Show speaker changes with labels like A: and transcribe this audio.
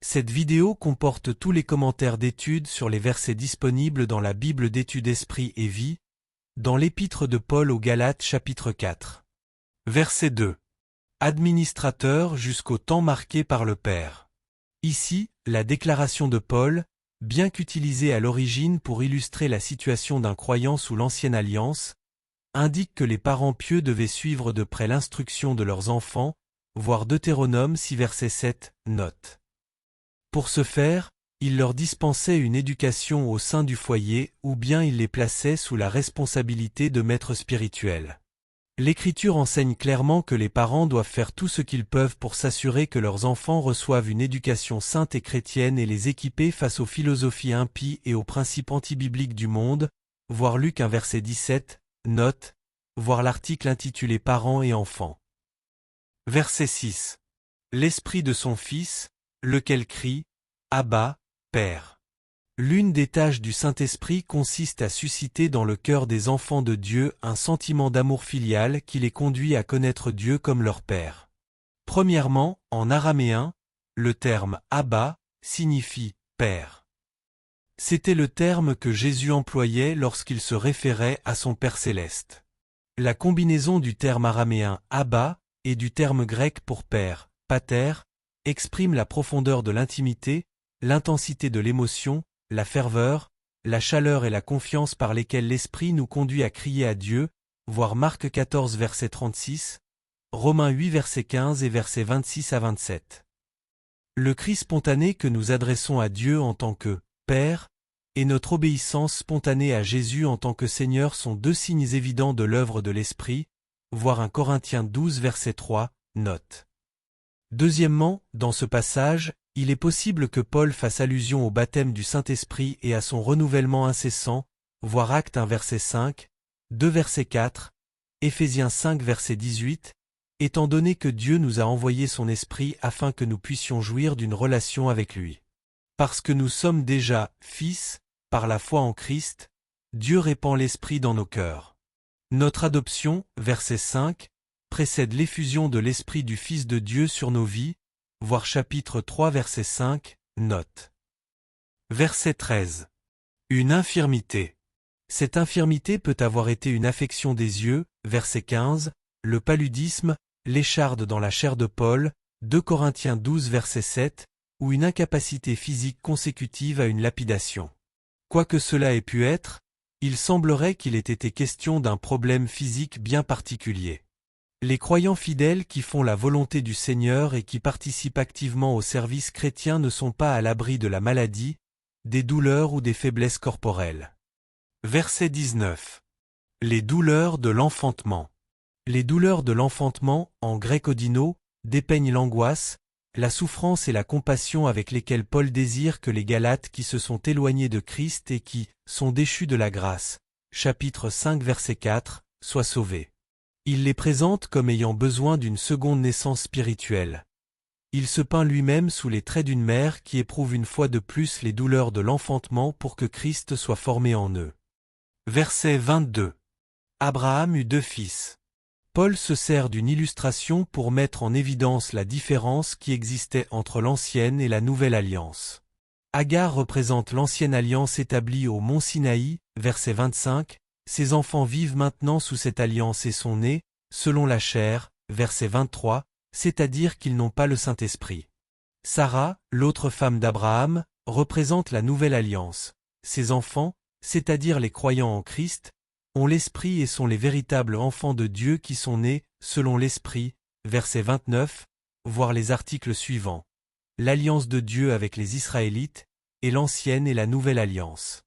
A: Cette vidéo comporte tous les commentaires d'études sur les versets disponibles dans la Bible d'études Esprit et Vie, dans l'Épître de Paul aux Galates chapitre 4. Verset 2. Administrateur jusqu'au temps marqué par le Père. Ici, la déclaration de Paul, bien qu'utilisée à l'origine pour illustrer la situation d'un croyant sous l'Ancienne Alliance, indique que les parents pieux devaient suivre de près l'instruction de leurs enfants, voir Deutéronome 6 verset 7, note. Pour ce faire, il leur dispensait une éducation au sein du foyer ou bien il les plaçait sous la responsabilité de maîtres spirituels. L'Écriture enseigne clairement que les parents doivent faire tout ce qu'ils peuvent pour s'assurer que leurs enfants reçoivent une éducation sainte et chrétienne et les équiper face aux philosophies impies et aux principes antibibliques du monde, voir Luc 1 verset 17, note, voir l'article intitulé Parents et enfants. Verset 6. L'esprit de son Fils, lequel crie, Abba, Père. L'une des tâches du Saint-Esprit consiste à susciter dans le cœur des enfants de Dieu un sentiment d'amour filial qui les conduit à connaître Dieu comme leur Père. Premièrement, en araméen, le terme Abba signifie Père. C'était le terme que Jésus employait lorsqu'il se référait à son Père céleste. La combinaison du terme araméen Abba et du terme grec pour Père, Pater, exprime la profondeur de l'intimité, l'intensité de l'émotion, la ferveur, la chaleur et la confiance par lesquelles l'Esprit nous conduit à crier à Dieu, voir Marc 14 verset 36, Romains 8 verset 15 et versets 26 à 27. Le cri spontané que nous adressons à Dieu en tant que Père et notre obéissance spontanée à Jésus en tant que Seigneur sont deux signes évidents de l'œuvre de l'Esprit, voir 1 Corinthiens 12 verset 3, note. Deuxièmement, dans ce passage, il est possible que Paul fasse allusion au baptême du Saint-Esprit et à son renouvellement incessant, voir Actes 1 verset 5, 2 verset 4, Éphésiens 5 verset 18, étant donné que Dieu nous a envoyé son Esprit afin que nous puissions jouir d'une relation avec lui. Parce que nous sommes déjà fils, par la foi en Christ, Dieu répand l'Esprit dans nos cœurs. Notre adoption, verset 5, précède l'effusion de l'Esprit du Fils de Dieu sur nos vies, voir chapitre 3 verset 5, note. Verset 13. Une infirmité. Cette infirmité peut avoir été une affection des yeux, verset 15, le paludisme, l'écharde dans la chair de Paul, 2 Corinthiens 12 verset 7, ou une incapacité physique consécutive à une lapidation. Quoi que cela ait pu être, il semblerait qu'il ait été question d'un problème physique bien particulier. Les croyants fidèles qui font la volonté du Seigneur et qui participent activement au service chrétien ne sont pas à l'abri de la maladie, des douleurs ou des faiblesses corporelles. Verset 19. Les douleurs de l'enfantement. Les douleurs de l'enfantement, en grec odino, dépeignent l'angoisse, la souffrance et la compassion avec lesquelles Paul désire que les Galates qui se sont éloignés de Christ et qui sont déchus de la grâce, chapitre 5 verset 4, soient sauvés. Il les présente comme ayant besoin d'une seconde naissance spirituelle. Il se peint lui-même sous les traits d'une mère qui éprouve une fois de plus les douleurs de l'enfantement pour que Christ soit formé en eux. Verset 22. Abraham eut 2 fils. Paul se sert d'une illustration pour mettre en évidence la différence qui existait entre l'ancienne et la nouvelle alliance. Agar représente l'ancienne alliance établie au mont Sinaï, verset 25, ses enfants vivent maintenant sous cette alliance et sont nés, selon la chair, verset 23, c'est-à-dire qu'ils n'ont pas le Saint-Esprit. Sarah, l'autre femme d'Abraham, représente la nouvelle alliance. Ses enfants, c'est-à-dire les croyants en Christ, ont l'Esprit et sont les véritables enfants de Dieu qui sont nés, selon l'Esprit, verset 29, voir les articles suivants. L'alliance de Dieu avec les Israélites, et l'ancienne et la nouvelle alliance.